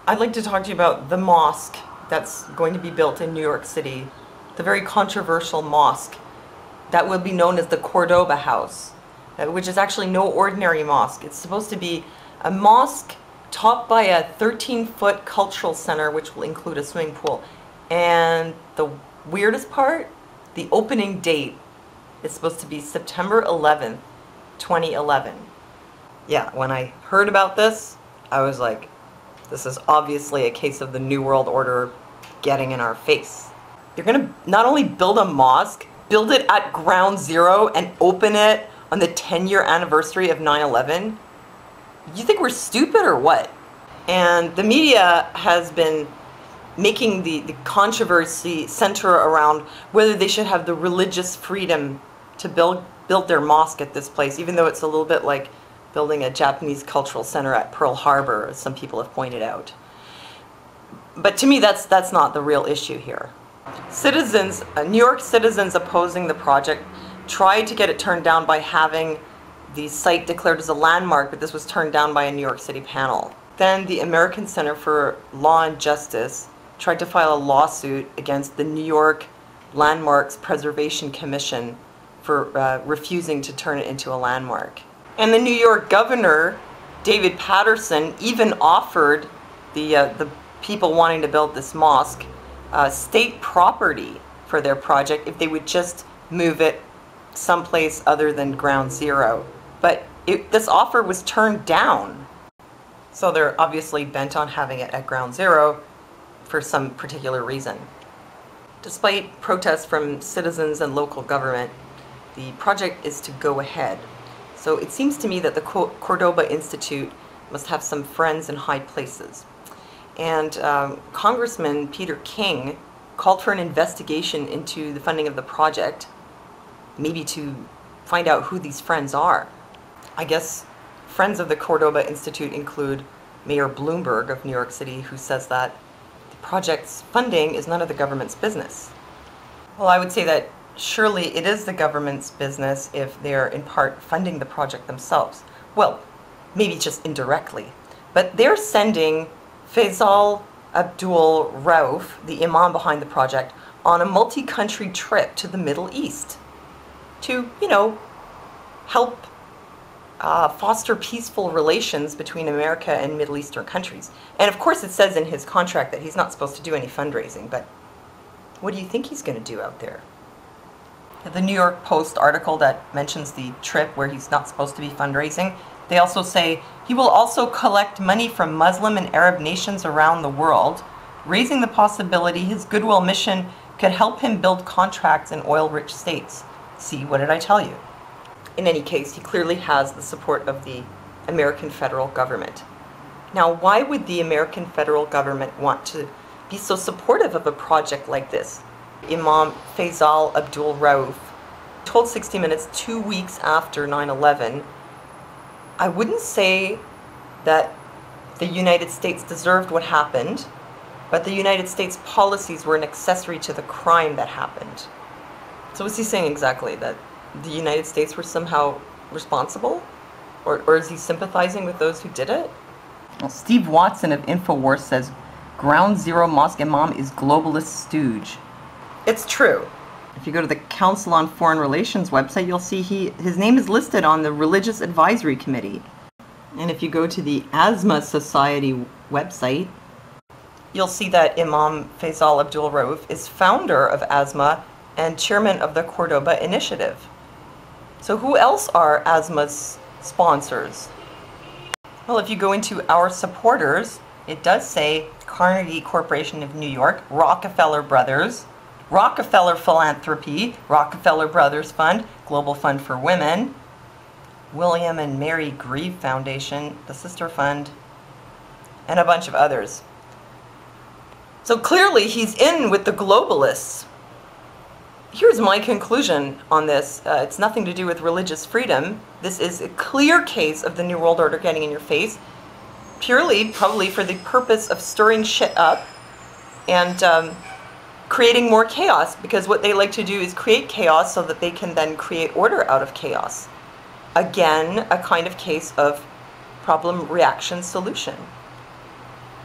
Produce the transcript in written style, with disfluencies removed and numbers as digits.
I'd like to talk to you about the mosque that's going to be built in New York City, the very controversial mosque that will be known as the Cordoba House, which is actually no ordinary mosque. It's supposed to be a mosque topped by a 13-foot cultural center, which will include a swimming pool. And the weirdest part, the opening date is supposed to be September 11th, 2011. Yeah, when I heard about this, I was like, this is obviously a case of the New World Order getting in our face. You're gonna not only build a mosque, build it at ground zero and open it on the 10-year anniversary of 9/11? You think we're stupid or what? And the media has been making the controversy center around whether they should have the religious freedom to build their mosque at this place, even though it's a little bit like building a Japanese cultural center at Pearl Harbor, as some people have pointed out. But to me, that's not the real issue here. Citizens, New York citizens opposing the project tried to get it turned down by having the site declared as a landmark, but this was turned down by a New York City panel. Then the American Center for Law and Justice tried to file a lawsuit against the New York Landmarks Preservation Commission for refusing to turn it into a landmark. And the New York governor, David Patterson, even offered the people wanting to build this mosque state property for their project if they would just move it someplace other than ground zero. But this offer was turned down. So they're obviously bent on having it at ground zero for some particular reason. Despite protests from citizens and local government, the project is to go ahead. So it seems to me that the Cordoba Institute must have some friends in high places. And Congressman Peter King called for an investigation into the funding of the project, maybe to find out who these friends are. I guess friends of the Cordoba Institute include Mayor Bloomberg of New York City, who says that the project's funding is none of the government's business. Well, I would say that surely it is the government's business if they're in part funding the project themselves. Well, maybe just indirectly. But they're sending Faisal Abdul Rauf, the imam behind the project, on a multi-country trip to the Middle East to, you know, help foster peaceful relations between America and Middle Eastern countries. And of course it says in his contract that he's not supposed to do any fundraising, but what do you think he's going to do out there? The New York Post article that mentions the trip where he's not supposed to be fundraising, they also say he will also collect money from Muslim and Arab nations around the world, raising the possibility his goodwill mission could help him build contracts in oil-rich states. See, what did I tell you? In any case, he clearly has the support of the American federal government. Now, why would the American federal government want to be so supportive of a project like this? Imam Faisal Abdul Rauf told 60 Minutes 2 weeks after 9/11, I wouldn't say that the United States deserved what happened, but the United States policies were an accessory to the crime that happened. So what's he saying exactly? That the United States were somehow responsible? Or is he sympathizing with those who did it? Well, Steve Watson of InfoWars says, Ground Zero Mosque Imam is globalist stooge. It's true. If you go to the Council on Foreign Relations website, you'll see his name is listed on the Religious Advisory Committee. And if you go to the ASMA Society website, you'll see that Imam Faisal Abdul Rauf is founder of ASMA and chairman of the Cordoba Initiative. So who else are ASMA's sponsors? Well, if you go into our supporters, it does say Carnegie Corporation of New York, Rockefeller Brothers, Rockefeller Philanthropy, Rockefeller Brothers Fund, Global Fund for Women, William and Mary Grieve Foundation, the Sister Fund, and a bunch of others. So clearly he's in with the globalists. Here's my conclusion on this. It's nothing to do with religious freedom. This is a clear case of the New World Order getting in your face, purely, probably for the purpose of stirring shit up and creating more chaos, because what they like to do is create chaos so that they can then create order out of chaos. Again, a kind of case of problem, reaction, solution.